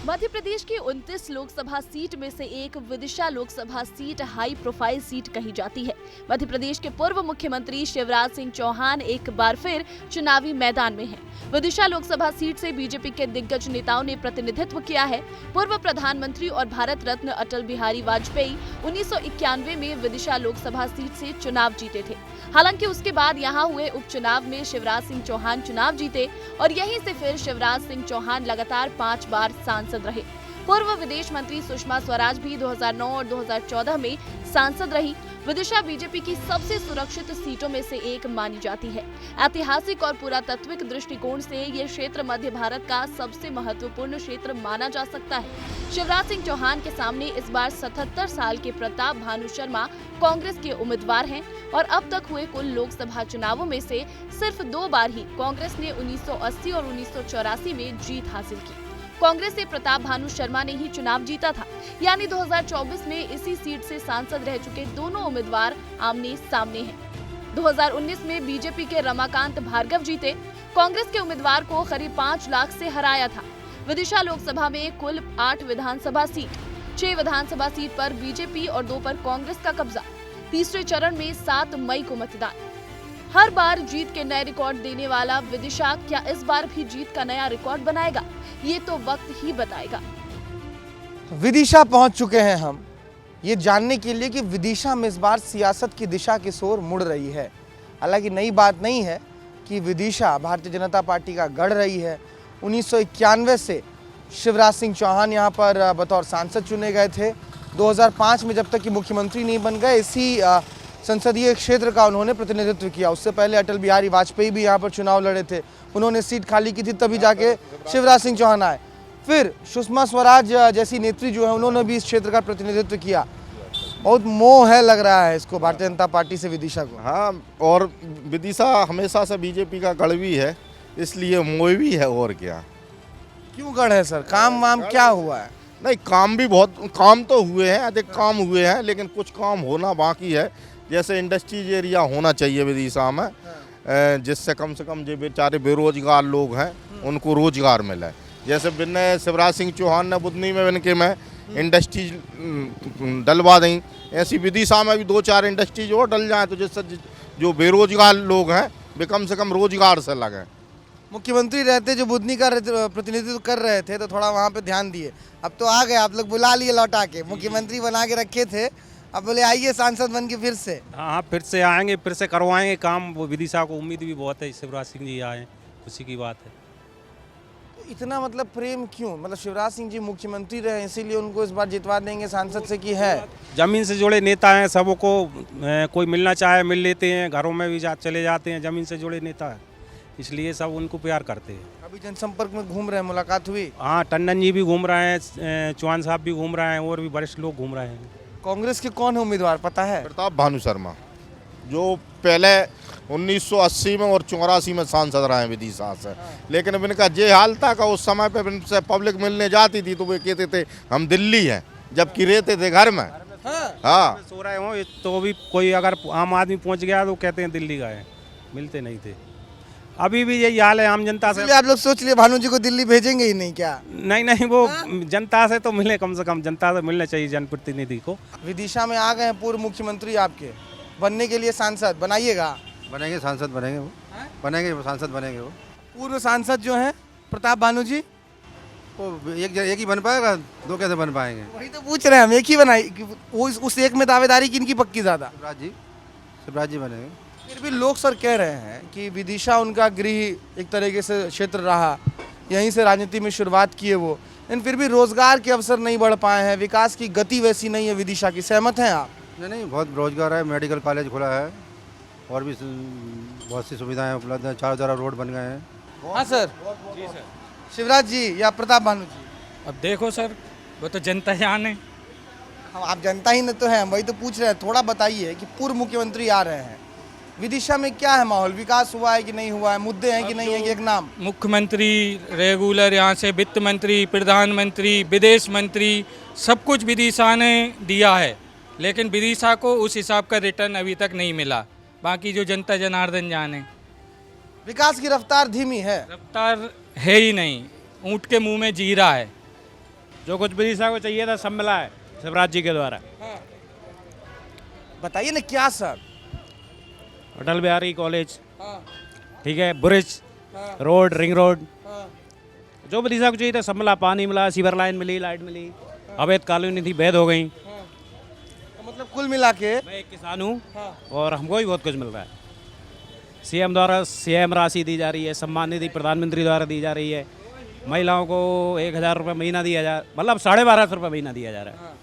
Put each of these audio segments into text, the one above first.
मध्य प्रदेश की 29 लोकसभा सीट में से एक Vidisha Lok Sabha seat high profile seat कही जाती है। मध्य प्रदेश के पूर्व मुख्यमंत्री शिवराज सिंह चौहान एक बार फिर चुनावी मैदान में हैं। विदिशा लोकसभा सीट से बीजेपी के दिग्गज नेताओं ने प्रतिनिधित्व किया है। पूर्व प्रधानमंत्री और भारत रत्न अटल बिहारी वाजपेयी 1991 में विदिशा लोकसभा सीट से चुनाव जीते थे। हालांकि उसके बाद यहां हुए उपचुनाव में शिवराज सिंह चौहान चुनाव जीते और यहीं से फिर शिवराज सिंह चौहान लगातार 5 बार सांसद रहे। पूर्व विदेश मंत्री सुषमा स्वराज भी 2009 और 2014 में सांसद रही। विदिशा बीजेपी की सबसे सुरक्षित सीटों में से एक मानी जाती है। ऐतिहासिक और पुरातात्विक दृष्टिकोण से ये क्षेत्र मध्य भारत का सबसे महत्वपूर्ण क्षेत्र माना जा सकता है। शिवराज सिंह चौहान के सामने इस बार 77 साल के प्रताप भानु शर्मा कांग्रेस के उम्मीदवार हैं और अब तक हुए कुल लोकसभा चुनावों में से सिर्फ 2 बार ही कांग्रेस ने 1980 और 1984 में जीत हासिल की। कांग्रेस से प्रताप भानु शर्मा ने ही चुनाव जीता था, यानी 2024 में इसी सीट से सांसद रह चुके दोनों उम्मीदवार आमने सामने हैं। 2019 में बीजेपी के रमाकांत भार्गव जीते, कांग्रेस के उम्मीदवार को करीब 5 लाख से हराया था। विदिशा लोकसभा में कुल 8 विधानसभा सीट, 6 विधानसभा सीट पर बीजेपी और 2 पर कांग्रेस का कब्जा। तीसरे चरण में 7 मई को मतदान। हर बार जीत के नए रिकॉर्ड देने वाला विदिशा क्या इस बार भी जीत का नया रिकॉर्ड बनाएगा, ये तो वक्त ही बताएगा। विदिशा पहुंच चुके हैं हम ये जानने के लिए कि विदिशा में इस बार सियासत की दिशा किस ओर मुड़ रही है। हालांकि नई बात नहीं है कि विदिशा भारतीय जनता पार्टी का गढ़ रही है। 1991 से शिवराज सिंह चौहान यहाँ पर बतौर सांसद चुने गए थे। 2005 में जब तक कि मुख्यमंत्री नहीं बन गए, इसी संसदीय क्षेत्र का उन्होंने प्रतिनिधित्व किया। उससे पहले अटल बिहारी वाजपेयी भी यहाँ पर चुनाव लड़े थे, उन्होंने सीट खाली की थी, तभी जाके शिवराज सिंह चौहान आए। फिर सुषमा स्वराज जैसी नेत्री जो है उन्होंने भी इस क्षेत्र का प्रतिनिधित्व किया। बहुत मोह है लग रहा है इसको भारतीय जनता पार्टी से विदिशा को। हाँ, और विदिशा हमेशा से बीजेपी का गढ़ भी है, इसलिए मोह भी है। और क्या, क्यों गढ़ है सर? काम वाम क्या हुआ है? नहीं, काम भी बहुत, काम तो हुए हैं, अधिक काम हुए हैं, लेकिन कुछ काम होना बाकी है। जैसे इंडस्ट्रीज एरिया होना चाहिए विदिशा में, जिससे कम से कम जो बेचारे बेरोजगार लोग हैं उनको रोजगार मिले। जैसे बिन्ने शिवराज सिंह चौहान ने बुधनी में इनके में इंडस्ट्रीज डलवा दी, ऐसी विदिशा में भी 2-4 इंडस्ट्रीज और डल जाए तो जिससे जो बेरोजगार लोग हैं वे कम से कम रोजगार से लगे। मुख्यमंत्री रहते जो बुधनी का प्रतिनिधित्व कर रहे थे तो थोड़ा वहाँ पे ध्यान दिए। अब तो आ गए, आप लोग बुला लिए लौटा के, मुख्यमंत्री बना के रखे थे, अब बोले आइए सांसद बन के फिर से। हाँ, फिर से आएंगे, फिर से करवाएंगे काम। वो विदिशा को उम्मीद भी बहुत है, शिवराज सिंह जी आए, खुशी की बात है। तो इतना मतलब प्रेम क्यों? मतलब शिवराज सिंह जी मुख्यमंत्री रहे इसीलिए उनको इस बार जितवा देंगे सांसद से की है? जमीन से जुड़े नेता हैं, सबको कोई मिलना चाहे मिल लेते हैं, घरों में भी चले जाते हैं, जमीन से जुड़े नेता है, इसलिए सब उनको प्यार करते हैं। अभी जनसंपर्क में घूम रहे हैं, मुलाकात हुई? हाँ, टंडन जी भी घूम रहे हैं, चौहान साहब भी घूम रहे हैं और भी वरिष्ठ लोग घूम रहे हैं। कांग्रेस के कौन है उम्मीदवार पता है? प्रताप भानु शर्मा, जो पहले 1980 में और 84 में सांसद रहे हैं विदिशा से। लेकिन अब इनका ये हाल था कि उस समय पे इनसे पब्लिक मिलने जाती थी तो वे कहते थे हम दिल्ली हैं, जबकि रहते थे घर में। हाँ, सो रहे हो तो भी कोई अगर आम आदमी पहुंच गया तो कहते हैं दिल्ली गए, मिलते नहीं थे। अभी भी यही हाल है आम जनता से। आप लोग सोच लिए भानु जी को दिल्ली भेजेंगे ही नहीं क्या? नहीं, वो जनता से तो मिले, कम से कम जनता से मिलना चाहिए जनप्रतिनिधि को। विदिशा में आ गए हैं पूर्व मुख्यमंत्री आपके, बनने के लिए सांसद बनाइएगा? बनेंगे, सांसद बनेंगे वो, बनेंगे वो, सांसद बनेंगे वो। पूर्व सांसद जो हैं प्रताप भानु जी, वो एक ही बन पाएगा, 2 कैसे बन पाएंगे? वही तो पूछ रहे हैं हम, एक ही बनाई, उस एक में दावेदारी किनकी पक्की ज्यादा? शिवराज जी बनेंगे। फिर भी लोग सर कह रहे हैं कि विदिशा उनका गृह एक तरीके से क्षेत्र रहा, यहीं से राजनीति में शुरुआत किए वो, लेकिन फिर भी रोजगार के अवसर नहीं बढ़ पाए हैं, विकास की गति वैसी नहीं है विदिशा की। सहमत हैं आप? नहीं, बहुत रोजगार है, मेडिकल कॉलेज खुला है और भी बहुत सी सुविधाएं उपलब्ध हैं, 4 तरफ रोड बन गए हैं। हाँ सर। जी सर। शिवराज जी या प्रताप भानु जी? अब देखो सर, वो तो जनता जाने। हम आप जनता ही न तो हैं, वही तो पूछ रहे हैं। थोड़ा बताइए कि पूर्व मुख्यमंत्री आ रहे हैं, विदिशा में क्या है माहौल, विकास हुआ है कि नहीं हुआ है, मुद्दे हैं कि नहीं है कि एक नाम? मुख्यमंत्री रेगुलर यहाँ से वित्त मंत्री, प्रधानमंत्री, विदेश मंत्री, सब कुछ विदिशा ने दिया है, लेकिन विदिशा को उस हिसाब का रिटर्न अभी तक नहीं मिला। बाकी जो जनता जनार्दन जाने। विकास की रफ्तार धीमी है, रफ्तार है ही नहीं, ऊँट के मुंह में जीरा है। जो कुछ विदिशा को चाहिए था सब मिला है शिवराज जी के द्वारा। बताइए ना क्या सर। अटल बिहारी कॉलेज, ठीक है, ब्रिज, रोड, रिंग रोड, जो विदिशा को चाहिए था सब मिला। पानी मिला, सीवर लाइन मिली, लाइट मिली, अवैध कॉलोनी थी वैध हो गई। तो मतलब कुल मिला के मैं एक किसान हूँ और हमको भी बहुत कुछ मिल रहा है। सीएम द्वारा सीएम राशि दी जा रही है, सम्मान निधि प्रधानमंत्री द्वारा दी जा रही है, महिलाओं को 1000 रुपये महीना दिया जा, मतलब 1250 रुपये महीना दिया जा रहा है।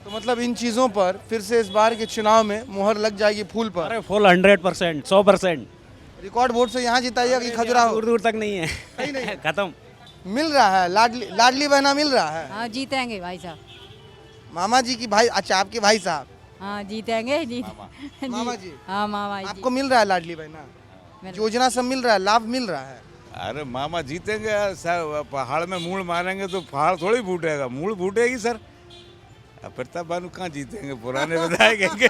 तो मतलब इन चीजों पर फिर से इस बार के चुनाव में मुहर लग जाएगी फूल पर। अरे फुल 100%, 100%। रिकॉर्ड वोट से यहाँ जिताइएगा कि खजुराहो? दूर दूर तक नहीं है, खत्म। मिल रहा है, लाडली बहना मिल रहा है। हाँ जीतेंगे भाई साहब। मामा जी की भाई, अच्छा आपके भाई साहब। हाँ जीतेंगे मामा जी हाँ मामा जी आपको मिल रहा है लाडली बहना, योजना सब मिल रहा है, लाभ मिल रहा है? अरे मामा जीतेंगे सर, पहाड़ में मूल मारेंगे तो पहाड़ थोड़ी फूटेगा, मूल फूटेगी सर। अब प्रताप बानू कहाँ जीतेंगे, पुराने विधायक।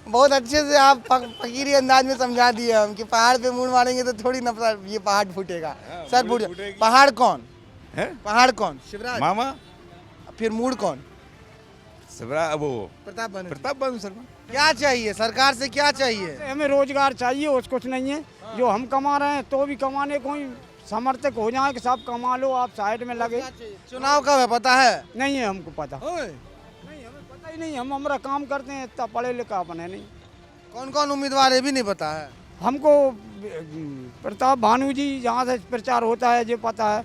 बहुत अच्छे से आप फकीरी अंदाज में समझा दिए हम कि पहाड़ पे मूड़ मारेंगे तो थोड़ी ना ये पहाड़ फूटेगा। सर फूट पहाड़ कौन है? पहाड़ कौन? शिवराज मामा। फिर मूड़ कौन? शिवराज वो प्रताप बानू सर। क्या चाहिए सरकार से, क्या चाहिए? हमें रोजगार चाहिए, और कुछ नहीं है। जो हम कमा रहे हैं तो भी कमाने को ही समर्थक हो जाए कि सब कमा लो, आप साइड में लगे। चुनाव कब है पता है? नहीं है हमको पता, नहीं हमें पता ही नहीं। हम हमारा काम करते हैं, इतना पढ़े लिखा बने नहीं। कौन कौन उम्मीदवार है भी नहीं पता है हमको। प्रताप भानु जी जहाँ से प्रचार होता है ये पता है,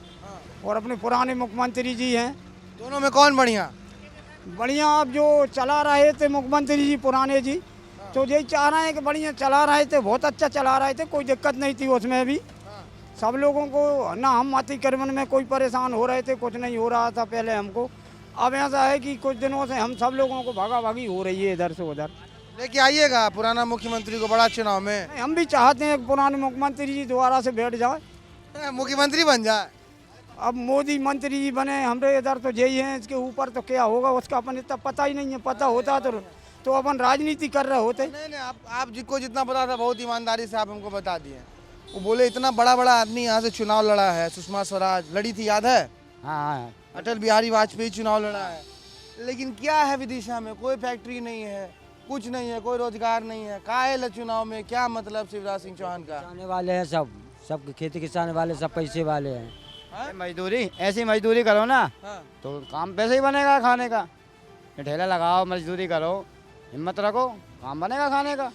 और अपने पुराने मुख्यमंत्री जी हैं। दोनों में कौन बढ़िया? बढ़िया अब जो चला रहे थे मुख्यमंत्री जी पुराने जी, तो यही चाह रहे हैं कि बढ़िया चला रहे थे, बहुत अच्छा चला रहे थे, कोई दिक्कत नहीं थी उसमें भी। सब लोगों को ना, हम अतिक्रमण में कोई परेशान हो रहे थे, कुछ नहीं हो रहा था पहले हमको। अब ऐसा है कि कुछ दिनों से हम सब लोगों को भागा भागी हो रही है इधर से उधर। लेके आइएगा पुराना मुख्यमंत्री को बड़ा चुनाव में। हम भी चाहते हैं कि पुराने मुख्यमंत्री जी दोबारा से बैठ जाए, मुख्यमंत्री बन जाए। अब मोदी मंत्री जी बने, हमारे इधर तो यही हैं, इसके ऊपर तो क्या होगा उसका अपन इतना पता ही नहीं है। पता होता तो अपन राजनीति कर रहे होते। नहीं आप जिसको जितना पता था बहुत ईमानदारी से आप हमको बता दिए। वो बोले इतना बड़ा बड़ा आदमी यहाँ से चुनाव लड़ा है, सुषमा स्वराज लड़ी थी, याद है? हाँ, अटल बिहारी वाजपेयी चुनाव लड़ा है। लेकिन क्या है विदिशा में, कोई फैक्ट्री नहीं है, कुछ नहीं है, कोई रोजगार नहीं है। काहे चुनाव में क्या मतलब शिवराज सिंह चौहान का? किसाने वाले हैं सब खेती किसान वाले, सब पैसे वाले हैं। मजदूरी, ऐसी मजदूरी करो ना तो काम पैसे ही बनेगा खाने का। ठेला लगाओ, मजदूरी करो, हिम्मत रखो, काम बनेगा खाने का।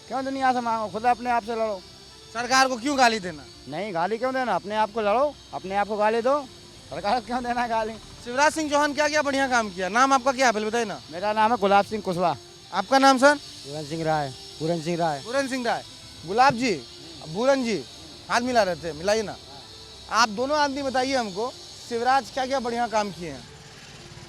क्यों दुनिया से मांगो, खुद अपने आप से लड़ो। सरकार को क्यों गाली देना? नहीं, गाली क्यों देना, अपने आप को लड़ो, अपने आप को गाली दो, सरकार को क्यों देना गाली। शिवराज सिंह चौहान क्या क्या बढ़िया काम किया? नाम आपका क्या है पहले बताइए ना। मेरा नाम है गुलाब सिंह कुशवाहा। आपका नाम सर? पूरन सिंह राय। पूरन सिंह राय। पूरन सिंह राय। गुलाब जी, पूरन जी, हाथ मिला रहते हैं, मिलाइए ना। आप दोनों आदमी बताइए हमको, शिवराज क्या क्या बढ़िया काम किए हैं?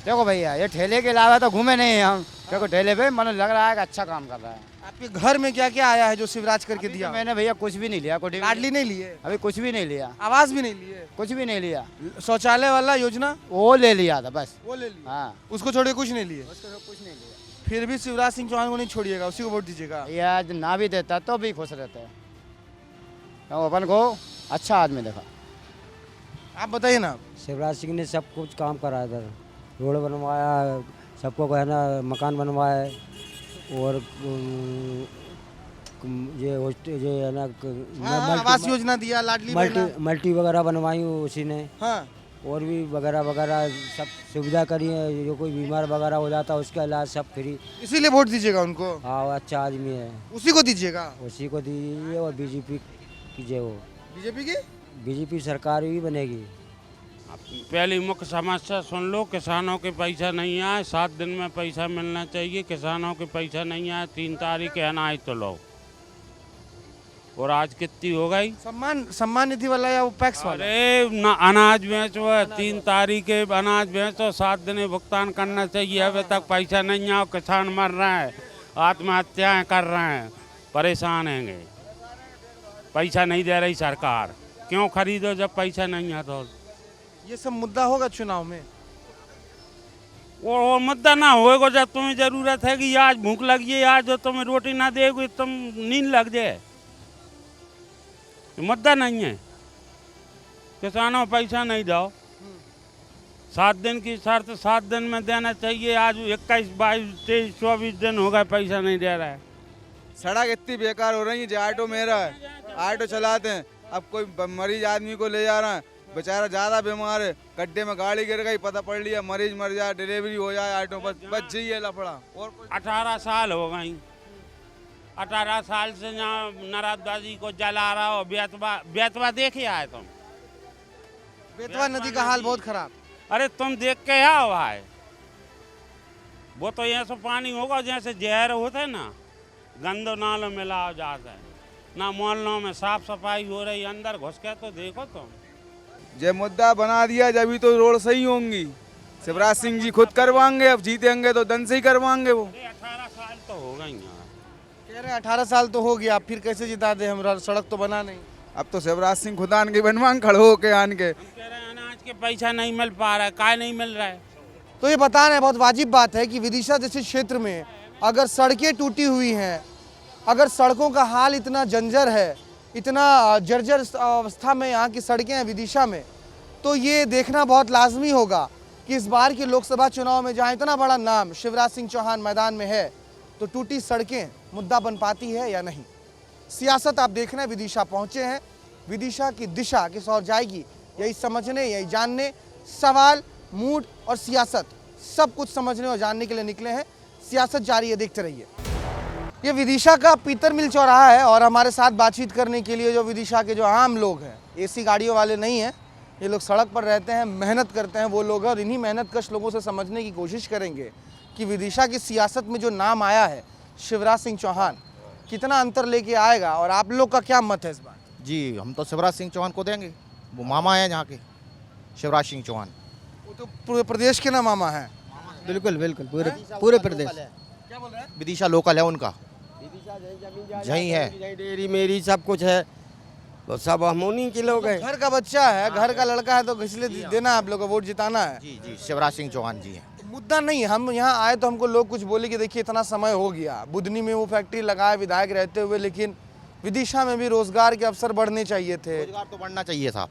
देखो भैया, ये ठेले के अलावा तो घूमे नहीं हैं हम, क्योंकि ठेले पे मन लग रहा है कि अच्छा काम कर रहा है। आपके घर में क्या क्या आया है जो शिवराज करके दिया? मैंने भैया कुछ भी नहीं लिया, कोई लाडली नहीं लिए, अभी कुछ भी नहीं लिया, आवास भी नहीं लिए, कुछ भी नहीं लिया। शौचालय वाला योजना वो ले लिया था बस, वो ले लिया। हाँ, उसको छोड़ के कुछ नहीं लिए। कुछ नहीं लिया। फिर भी शिवराज सिंह चौहान को नहीं छोड़िएगा, उसी को वोट दीजिएगा। या ना भी देता तो भी खुश रहते हैं, तो अपन को अच्छा आदमी देखा। आप बताइए ना। शिवराज सिंह ने सब कुछ काम करा, इधर रोड बनवाया, सबको है ना मकान बनवाया, और ये है ना आवास योजना दिया, लाडली मल्टी वगैरह बनवाई उसी ने। हाँ, और भी वगैरह वगैरह सब सुविधा करी है, जो कोई बीमार वगैरह हो जाता है उसका इलाज सब फ्री। इसीलिए वोट दीजिएगा उनको। हाँ, वो अच्छा आदमी है, उसी को दीजिएगा। उसी को दीजिए, और बीजेपी कीजिए, वो बीजेपी की बीजेपी सरकार भी बनेगी। पहली मुख्य समस्या सुन लो, किसानों के पैसा नहीं आए, 7 दिन में पैसा मिलना चाहिए। किसानों के पैसा नहीं आए, 3 तारीख के अनाज तो लो, और आज कितनी हो गई? सम्मान निधि वाला या वो पैक्स वाला? अरे ना, अनाज बेचो है, 3 तारीख के अनाज बेचो, 7 दिन भुगतान करना चाहिए। अभी तक पैसा नहीं आया, किसान मर रहे हैं, आत्महत्याएं कर रहे हैं, परेशान हैंगे। पैसा नहीं दे रही सरकार, क्यों खरीदो जब पैसा नहीं है? तो ये सब मुद्दा होगा चुनाव में। वो मुद्दा ना होएगा जब तुम्हें जरूरत है कि आज भूख लगी है, आज जो तुम्हें रोटी ना देगी तुम नींद लग जाए, मुद्दा नहीं है। किसानों पैसा नहीं दो, 7 दिन की शर्त 7 दिन में देना चाहिए। आज 21, 22, 23, 24 दिन हो गए, पैसा नहीं दे रहा है। सड़क इतनी बेकार हो रही है, जो ऑटो मेरा है, ऑटो चलाते हैं, अब कोई मरीज आदमी को ले जा रहा है, बेचारा ज़्यादा बीमार है, गड्ढे में गाड़ी गिर गई, पता पड़ लिया मरीज मर जाए, डिलीवरी हो जाए, ऑटो बच जाइए लफड़ा। और 18 साल हो गई, 18 साल से यहाँ नर्मदा जी को जला रहा हो। बेतवा देखे आए तुम? बेतवा नदी का हाल बहुत खराब। अरे तुम देख के आओ भाई, वो तो ऐसा पानी होगा जैसे जहर होते ना, गंदो नालों में लाओ जाता है ना। मोहल्लों में साफ सफाई हो रही, अंदर घुस के तो देखो तुम। जब मुद्दा बना दिया जब तो रोड सही होंगी। शिवराज सिंह जी खुद करवाएंगे, अब जीतेंगे तो दन से ही करवाएंगे। वो 18 साल तो हो गई यार। कह रहे हैं 18 साल तो हो गया, फिर कैसे जिता दे हम, सड़क तो बना नहीं। अब तो शिवराज सिंह खुद आन के बनवाएंगे, खड़े होके आन के। हम कह रहे हैं अनाज के पैसा नहीं मिल पा रहा है, काय नहीं मिल रहा है। तो ये बता रहे हैं, बहुत वाजिब बात है कि विदिशा जैसे क्षेत्र में अगर सड़कें टूटी हुई हैं, अगर सड़कों का हाल इतना जंजर है, इतना जर्जर अवस्था में यहाँ की सड़कें हैं विदिशा में, तो ये देखना बहुत लाजमी होगा कि इस बार के लोकसभा चुनाव में जहाँ इतना बड़ा नाम शिवराज सिंह चौहान मैदान में है, तो टूटी सड़कें मुद्दा बन पाती है या नहीं। सियासत आप देख रहे हैं, विदिशा पहुँचे हैं, विदिशा की दिशा किस ओर जाएगी यही समझने, यही जानने, सवाल, मूड और सियासत सब कुछ समझने और जानने के लिए निकले हैं। सियासत जारी है, देखते रहिए। ये विदिशा का पीतर मिल चौराहा है और हमारे साथ बातचीत करने के लिए जो विदिशा के जो आम लोग हैं, एसी गाड़ियों वाले नहीं हैं, ये लोग सड़क पर रहते हैं, मेहनत करते हैं, वो लोग हैं। और इन्हीं मेहनतकश लोगों से समझने की कोशिश करेंगे कि विदिशा की सियासत में जो नाम आया है शिवराज सिंह चौहान, कितना अंतर लेके आएगा और आप लोग का क्या मत है इस बार? जी, हम तो शिवराज सिंह चौहान को देंगे, वो मामा है यहाँ के शिवराज सिंह चौहान। वो तो पूरे प्रदेश के ना मामा हैं। बिल्कुल बिल्कुल, पूरे प्रदेश। क्या बोल रहे हैं? विदिशा लोकल है उनका, यही है, डेयरी मेरी सब कुछ है, तो सब हम उन्हीं के लोग हैं। घर का बच्चा है, घर का लड़का है, तो इसलिए देना आप लोग को, वोट जिताना है। जी जी, शिवराज सिंह चौहान जी हैं। मुद्दा नहीं, हम यहाँ आए तो हमको लोग कुछ बोले कि देखिए इतना समय हो गया, बुधनी में वो फैक्ट्री लगाए विधायक रहते हुए, लेकिन विदिशा में भी रोजगार के अवसर बढ़ने चाहिए थे। रोजगार तो बढ़ना चाहिए साहब,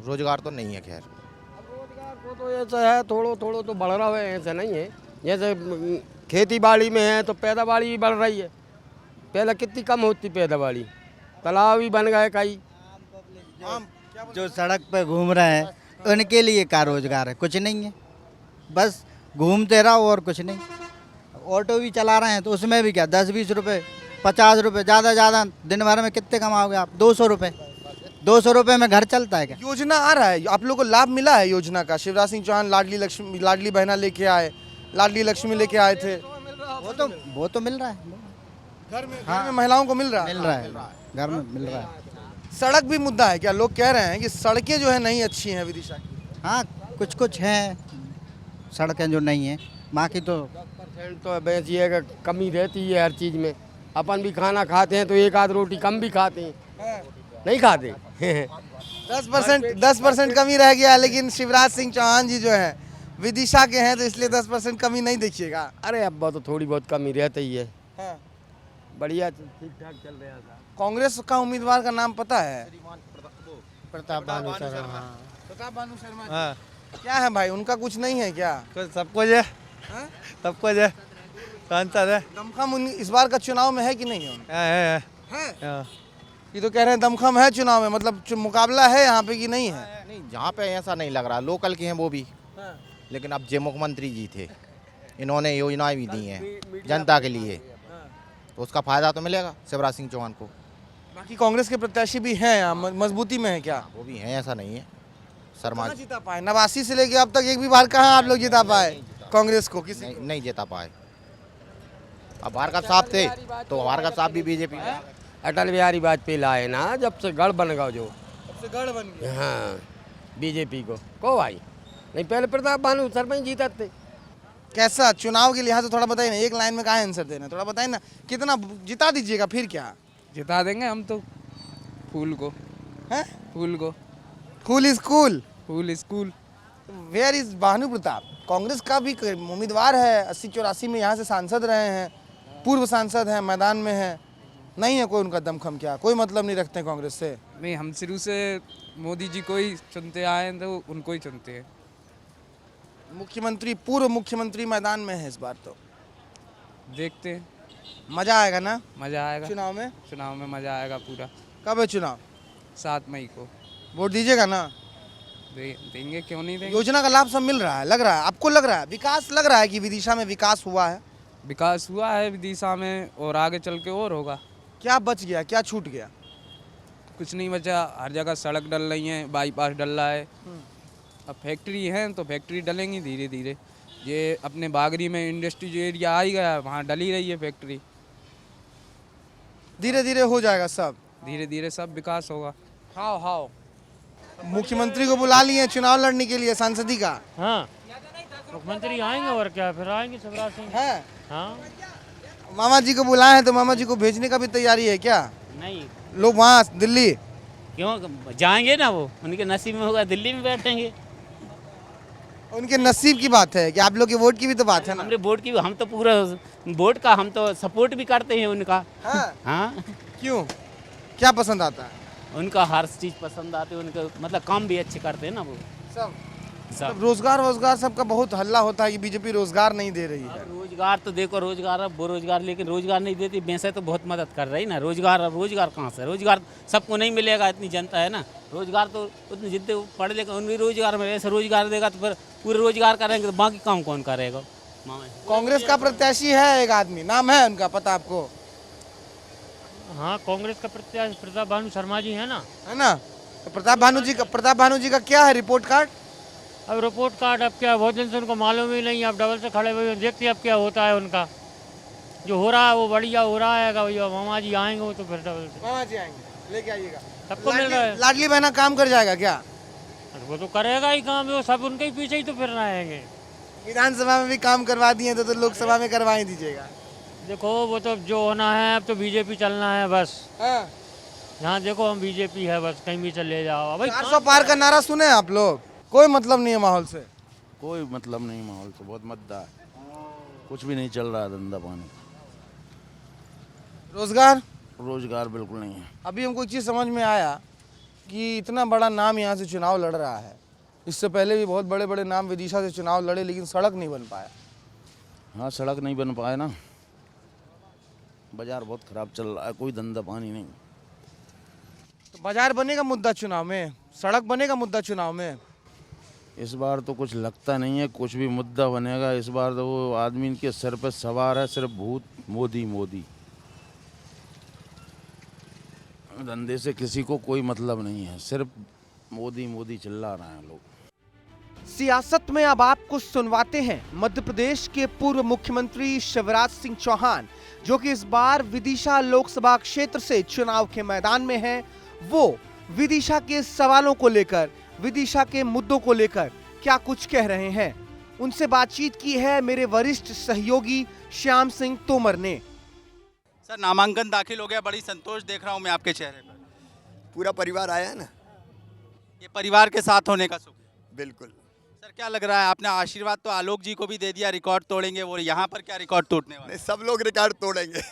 रोजगार तो नहीं है। खैर रोजगार को तो ऐसा है, थोड़ो थोड़ो तो बढ़ रहा है, ऐसा नहीं है। जैसे खेती बाड़ी में है तो पैदावारी भी बढ़ रही है, पहले कितनी कम होती पैदावारी, तालाब भी बन गए कई। जो सड़क पे घूम रहे हैं उनके लिए क्या रोजगार है? कुछ नहीं है, बस घूमते रहो और कुछ नहीं। ऑटो भी चला रहे हैं तो उसमें भी क्या 10-20 रुपये, 50 रुपये, ज़्यादा दिन भर में कितने कमाओगे आप? 200 रुपये। 200 रुपये में घर चलता है क्या? योजना आ रहा है, आप लोग को लाभ मिला है योजना का? शिवराज सिंह चौहान लाडली बहना लेके आए, लाडली लक्ष्मी लेके आए थे, वो तो मिल रहा है, घर में महिलाओं को मिल रहा है, घर में मिल रहा है। सड़क भी मुद्दा है क्या? लोग कह रहे हैं कि सड़कें जो है नहीं अच्छी हैं विदिशा की। हाँ, कुछ हैं सड़कें जो नहीं हैं, बाकी तो % तो बस ये है कि कमी रहती है हर चीज़ में। अपन भी खाना खाते हैं तो एक आध रोटी कम भी खाते हैं, नहीं खाते। 10% कमी रह गया, लेकिन शिवराज सिंह चौहान जी जो है विदिशा के हैं तो इसलिए 10% कमी नहीं देखिएगा। अरे अब तो थोड़ी बहुत कमी रहती ही है, बढ़िया ठीक ठाक चल रहा था। कांग्रेस का उम्मीदवार का नाम पता है? प्रताप बानू शर्मा। क्या है भाई, उनका कुछ नहीं है क्या? सब कुछ है, सब कुछ है, सांसद है। दमखम इस बार का चुनाव में है कि नहीं है? है। ये तो कह रहे हैं दमखम है चुनाव में, मतलब मुकाबला है यहाँ पे कि नहीं है? नहीं, जहाँ पे ऐसा नहीं लग रहा, लोकल के हैं वो भी, लेकिन अब जो मुख्यमंत्री जी थे इन्होंने योजनाएं भी दी हैं जनता के लिए, तो उसका फायदा तो मिलेगा शिवराज सिंह चौहान को। बाकी कांग्रेस के प्रत्याशी भी हैं यहाँ, मजबूती में है क्या? वो भी हैं, ऐसा नहीं है। शर्मा कहाँ जिता पाए? 89 से लेके अब तक एक भी बार कहाँ आप लोग जिता पाए कांग्रेस को? किसी नहीं जिता पाए। अब भार्गव साहब थे तो भार्गव साहब भी बीजेपी में। अटल बिहारी वाजपेयी लाए ना, जब से गढ़ बन गया, जो सबसे गढ़ बन गया। हाँ, बीजेपी को भाई नहीं, पहले प्रताप बानू शर्मा ही जीता थे। कैसा चुनाव के लिहाज से थोड़ा बताइए ना, एक लाइन में कहाँ आंसर देना, थोड़ा बताइए ना, कितना जिता दीजिएगा फिर क्या? जिता देंगे हम तो फूल को, हैं? फूल को, fool is cool. Fool school. Where is Bhanu Pratap? Congress का भी उम्मीदवार है, 80-84 में यहाँ से सांसद रहे हैं, पूर्व सांसद हैं, मैदान में हैं, नहीं है कोई उनका दमखम? क्या कोई मतलब नहीं रखते हैं कांग्रेस से? नहीं, हम शुरू से मोदी जी को ही चुनते आए हैं तो उनको ही चुनते हैं। मुख्यमंत्री, पूर्व मुख्यमंत्री मैदान में है इस बार, तो देखते हैं, मजा आएगा ना मज़ा आएगा। चुनाव में? चुनाव में मज़ा आएगा पूरा। कब है चुनाव? 7 मई को वोट दीजिएगा ना? देंगे, क्यों नहीं देंगे। योजना का लाभ सब मिल रहा है, लग रहा है आपको, लग रहा है विकास, लग रहा है कि विदिशा में विकास हुआ है? विकास हुआ है विदिशा में, और आगे चल के और होगा। क्या बच गया, क्या छूट गया? कुछ नहीं बचा, हर जगह सड़क डल रही है, बाईपास डल रहा है। अब फैक्ट्री है तो फैक्ट्री डलेंगी धीरे धीरे। ये अपने बागरी में इंडस्ट्री एरिया आ ही गया, वहाँ डल ही रही है फैक्ट्री। धीरे धीरे हो जाएगा सब, धीरे धीरे सब विकास होगा। हाओ हाओ। मुख्यमंत्री को बुला लिए चुनाव लड़ने के लिए, सांसदी का? हाँ, मुख्यमंत्री आएंगे और क्या, फिर आएंगे शिवराज सिंह। है? हाँ, मामा जी को बुलाए हैं तो मामा जी को भेजने का भी तैयारी है क्या? नहीं, लोग वहाँ दिल्ली क्यों जाएंगे ना, वो उनके नसीब में होगा, दिल्ली में बैठेंगे। उनके नसीब की बात है कि आप लोग के वोट की भी तो बात है ना। हमने वोट की, हम तो पूरा वोट का हम तो सपोर्ट भी करते हैं उनका। हाँ, क्यों, क्या पसंद आता है? उनका हर चीज़ पसंद आती है, उनका मतलब काम भी अच्छे करते हैं ना वो सब। सब। रोजगार सबका बहुत हल्ला होता है कि बीजेपी रोजगार नहीं दे रही है। रोजगार तो देखो, रोजगार अब बेरोजगार, लेकिन रोजगार नहीं देती, वैसे तो बहुत मदद कर रही ना। रोजगार कहाँ से, रोजगार सबको नहीं मिलेगा, इतनी जनता है ना। रोजगार तो उतनी जितने पढ़े लिखे उनकी रोजगार में, ऐसे रोजगार देगा तो फिर पूरे रोजगार करेंगे तो बाकी काम कौन करेगा। कांग्रेस का प्रत्याशी है एक आदमी, नाम है उनका, पता आपको? हाँ, कांग्रेस का प्रत्याशी प्रताप भानु शर्मा जी है ना? तो प्रताप भानु जी का क्या है रिपोर्ट कार्ड? अब रिपोर्ट कार्ड अब क्या, बहुत दिन से उनको मालूम ही नहीं। अब डबल से खड़े हुए देखते अब क्या होता है उनका। जो हो रहा है वो बढ़िया हो रहा है। भैया मामा जी आएंगे वो तो फिर डबल से मामा जी आएंगे, लेके आइएगा। सबको मिल रहा है। लाडली बहना काम कर जाएगा क्या? वो तो करेगा ही काम, वो सब उनके ही पीछे ही तो फिर रहेंगे। विधानसभा में भी काम करवा दिए तो लोकसभा में करवा ही दीजिएगा। देखो वो तो जो होना है, अब तो बीजेपी चलना है बस। यहाँ देखो हम बीजेपी है बस, कहीं भी चले जाओ। 400 पार का नारा सुने आप लोग? कोई मतलब नहीं है माहौल से? कोई मतलब नहीं माहौल से, बहुत मद्दा है, कुछ भी नहीं चल रहा है, धंधा पानी। रोजगार बिल्कुल नहीं है। अभी हमको एक चीज़ समझ में आया कि इतना बड़ा नाम यहाँ से चुनाव लड़ रहा है, इससे पहले भी बहुत बड़े बड़े नाम विदिशा से चुनाव लड़े, लेकिन सड़क नहीं बन पाया। हाँ, सड़क नहीं बन पाया ना, बाजार बहुत खराब चल रहा है, कोई धंधा पानी नहीं। तो बाजार बनेगा मुद्दा चुनाव में, सड़क बनेगा मुद्दा चुनाव में? इस बार तो कुछ लगता नहीं है कुछ भी मुद्दा बनेगा। इस बार तो वो आदमी इनके सर पे सवार है सिर्फ भूत, मोदी मोदी। धंधे से किसी को कोई मतलब नहीं है, सिर्फ मोदी मोदी चिल्ला रहे हैं लोग। सियासत में अब आपको सुनवाते हैं मध्य प्रदेश के पूर्व मुख्यमंत्री शिवराज सिंह चौहान, जो कि इस बार विदिशा लोकसभा क्षेत्र से चुनाव के मैदान में हैं। वो विदिशा के सवालों को लेकर, विदिशा के मुद्दों को लेकर क्या कुछ कह रहे हैं, उनसे बातचीत की है मेरे वरिष्ठ सहयोगी श्याम सिंह तोमर ने। सर, नामांकन दाखिल हो गया, बड़ी संतोष देख रहा हूं मैं आपके चेहरे पर। पूरा परिवार आया है ना, ये परिवार के साथ होने का सुख। बिल्कुल। सर, क्या लग रहा है, आपने आशीर्वाद तो आलोक जी को भी दे दिया, रिकॉर्ड तोड़ेंगे, वो यहाँ पर क्या रिकॉर्ड टूटने वाला है? सब लोग रिकॉर्ड तोड़ेंगे।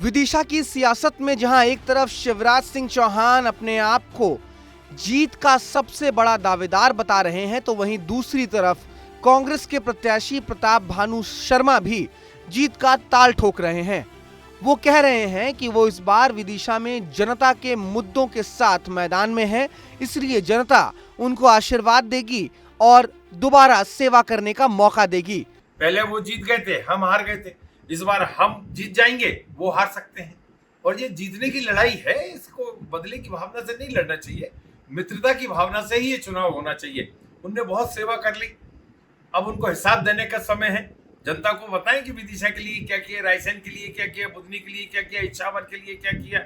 विदिशा की सियासत में जहां एक तरफ शिवराज सिंह चौहान अपने आप को जीत का सबसे बड़ा दावेदार बता रहे हैं, तो वहीं दूसरी तरफ कांग्रेस के प्रत्याशी प्रताप भानु शर्मा भी जीत का ताल ठोक रहे हैं। वो कह रहे हैं कि वो इस बार विदिशा में जनता के मुद्दों के साथ मैदान में है, इसलिए जनता उनको आशीर्वाद देगी और दोबारा सेवा करने का मौका देगी। पहले वो जीत गए थे, हम हार गए थे, इस बार हम जीत जाएंगे, वो हार सकते हैं। और ये जीतने की लड़ाई है, इसको बदले की भावना से नहीं लड़ना चाहिए, मित्रता की भावना से ही ये चुनाव होना चाहिए। उनने बहुत सेवा कर ली, अब उनको हिसाब देने का समय है। जनता को बताएं कि विदिशा के लिए क्या किया, रायसेन के लिए क्या किया, बुधनी के लिए क्या किया, इच्छावर के लिए क्या किया।